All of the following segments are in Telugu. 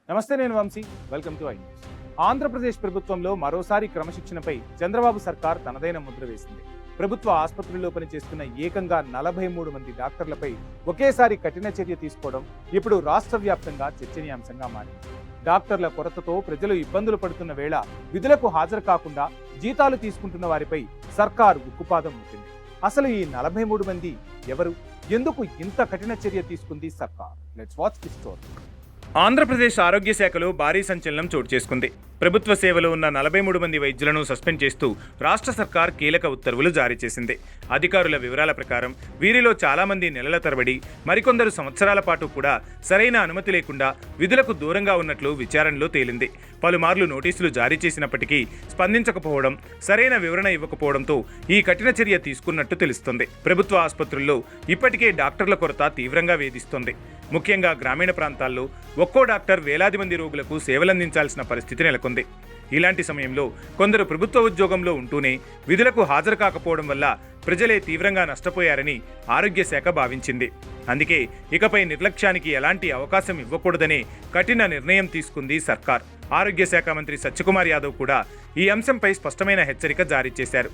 నమస్తే, నేను Vamsi. Welcome to I news. Andhra Pradesh ప్రభుత్వంలో మరోసారి క్రమశిక్షణపై చంద్రబాబు సర్కార్ తనదైన ముద్ర వేసింది. ప్రభుత్వ ఆసుపత్రుల్లో పనిచేస్తున్న ఏకంగా 43 మంది డాక్టర్లపై ఒకేసారి కఠిన చర్య తీసుకోవడం ఇప్పుడు రాష్ట్ర వ్యాప్తంగా చర్చనీయాంశంగా మారింది. డాక్టర్ల కొరతతో ప్రజలు ఇబ్బందులు పడుతున్న వేళ విధులకు హాజరు కాకుండా జీతాలు తీసుకుంటున్న వారిపై సర్కార్ ఉక్కుపాదం ముట్టింది. అసలు ఈ 43 మంది ఎవరు? ఎందుకు ఇంత కఠిన చర్య తీసుకుంది సర్కార్? Let's watch the story. Andhra Pradesh ఆరోగ్య శాఖలో భారీ సంచలనం చోటు చేసుకుంది. ప్రభుత్వ సేవలో ఉన్న 43 మంది వైద్యులను సస్పెండ్ చేస్తూ రాష్ట్ర సర్కార్ కీలక ఉత్తర్వులు జారీ చేసింది. అధికారుల వివరాల ప్రకారం వీరిలో చాలా మంది నెలల తరబడి, మరికొందరు సంవత్సరాల పాటు కూడా సరైన అనుమతి లేకుండా విధులకు దూరంగా ఉన్నట్లు విచారణలో తేలింది. పలుమార్లు నోటీసులు జారీ చేసినప్పటికీ స్పందించకపోవడం, సరైన వివరణ ఇవ్వకపోవడంతో ఈ కఠిన చర్య తీసుకున్నట్టు తెలుస్తోంది. ప్రభుత్వ ఆసుపత్రుల్లో ఇప్పటికే డాక్టర్ల కొరత తీవ్రంగా వేధిస్తోంది. ముఖ్యంగా గ్రామీణ ప్రాంతాల్లో ఒక్కో డాక్టర్ వేలాది మంది రోగులకు సేవలందించాల్సిన పరిస్థితి నెలకొంది. ఇలాంటి సమయంలో కొందరు ప్రభుత్వ ఉద్యోగంలో ఉంటూనే విధులకు హాజరు కాకపోవడం వల్ల ప్రజలే తీవ్రంగా నష్టపోయారని ఆరోగ్య శాఖ భావించింది. అందుకే ఇకపై నిర్లక్ష్యానికి ఎలాంటి అవకాశం ఇవ్వకూడదనే కఠిన నిర్ణయం తీసుకుంది సర్కార్. ఆరోగ్య శాఖ మంత్రి సత్యకుమార్ యాదవ్ కూడా ఈ అంశంపై స్పష్టమైన హెచ్చరిక జారీ చేశారు.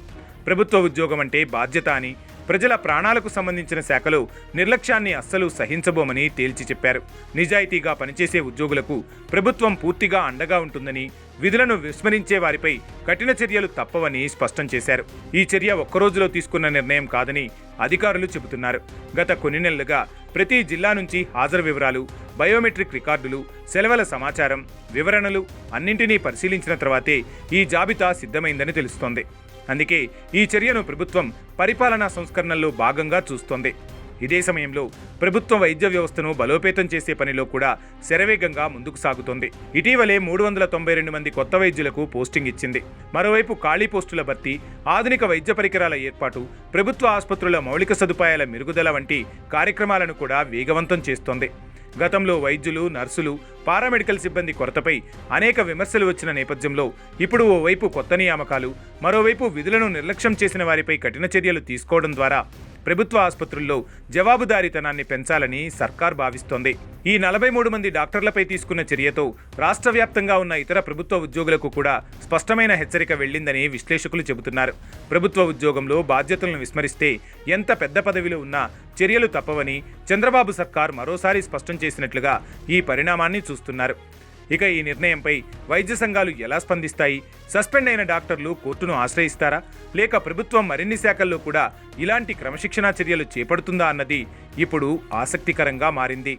ప్రభుత్వ ఉద్యోగం అంటే బాధ్యత అని, ప్రజల ప్రాణాలకు సంబంధించిన శాఖలో నిర్లక్ష్యాన్ని అస్సలు సహించబోమని తేల్చి చెప్పారు. నిజాయితీగా పనిచేసే ఉద్యోగులకు ప్రభుత్వం పూర్తిగా అండగా ఉంటుందని, విధులను విస్మరించే వారిపై కఠిన చర్యలు తప్పవని స్పష్టం చేశారు. ఈ చర్య ఒక్కరోజులో తీసుకున్న నిర్ణయం కాదని అధికారులు చెబుతున్నారు. గత కొన్ని నెలలుగా ప్రతి జిల్లా నుంచి హాజరు వివరాలు, బయోమెట్రిక్ రికార్డులు, సెలవుల సమాచారం, వివరణలు అన్నింటినీ పరిశీలించిన తర్వాతే ఈ జాబితా సిద్ధమైందని తెలుస్తోంది. అందుకే ఈ చర్యను ప్రభుత్వం పరిపాలనా సంస్కరణల్లో భాగంగా చూస్తోంది. ఇదే సమయంలో ప్రభుత్వ వైద్య వ్యవస్థను బలోపేతం చేసే పనిలో కూడా శరవేగంగా ముందుకు సాగుతోంది. ఇటీవలే 392 మంది కొత్త వైద్యులకు పోస్టింగ్ ఇచ్చింది. మరోవైపు ఖాళీ పోస్టుల భర్తీ, ఆధునిక వైద్య పరికరాల ఏర్పాటు, ప్రభుత్వ ఆసుపత్రుల మౌలిక సదుపాయాల మెరుగుదల వంటి కార్యక్రమాలను కూడా వేగవంతం చేస్తోంది. గతంలో వైద్యులు, నర్సులు, పారామెడికల్ సిబ్బంది కొరతపై అనేక విమర్శలు వచ్చిన నేపథ్యంలో ఇప్పుడు ఓవైపు కొత్త నియామకాలు, మరోవైపు విధులను నిర్లక్ష్యం చేసిన వారిపై కఠిన చర్యలు తీసుకోవడం ద్వారా ప్రభుత్వ ఆసుపత్రుల్లో జవాబుదారీతనాన్ని పెంచాలని సర్కార్ భావిస్తోంది. ఈ 43 మంది డాక్టర్లపై తీసుకున్న చర్యతో రాష్ట్ర వ్యాప్తంగా ఉన్న ఇతర ప్రభుత్వ ఉద్యోగులకు కూడా స్పష్టమైన హెచ్చరిక వెళ్లిందని విశ్లేషకులు చెబుతున్నారు. ప్రభుత్వ ఉద్యోగంలో బాధ్యతలను విస్మరిస్తే ఎంత పెద్ద పదవిలో ఉన్నా చర్యలు తప్పవని చంద్రబాబు సర్కార్ మరోసారి స్పష్టం చేసినట్లుగా ఈ పరిణామాన్ని చూస్తున్నారు. ఇక ఈ నిర్ణయంపై వైద్య సంఘాలు ఎలా స్పందిస్తాయి? సస్పెండ్ అయిన డాక్టర్లు కోర్టును ఆశ్రయిస్తారా? లేక ప్రభుత్వం మరిన్ని శాఖల్లో కూడా ఇలాంటి క్రమశిక్షణా చర్యలు చేపడుతుందా అన్నది ఇప్పుడు ఆసక్తికరంగా మారింది.